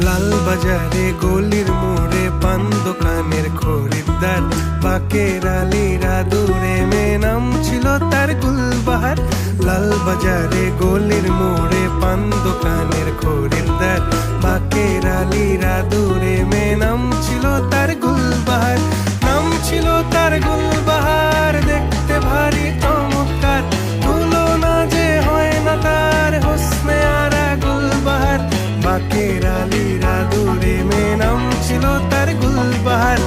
লাল বাজারে গলির মোড়ে পান দোকানের খরিদ্দার, বাকের আলীরা দূরে মেয়ে নাম ছিল তার গুলবাহার। লাল বাজারে গলির মোড়ে পান দোকানের খরিদ্দার, বাকের আলীরা দূরে মেয়ে নাম ছিল তার গুলবাহার। নাম ছিল তার গুলবাহার, দেখতে ভারী চমৎকার, তুলনা যে হয় না তার হোসনে আরা গুলবাহার। বাকের আলীরা দূরে মেয়ে নাম ছিল তার গুলবাহার।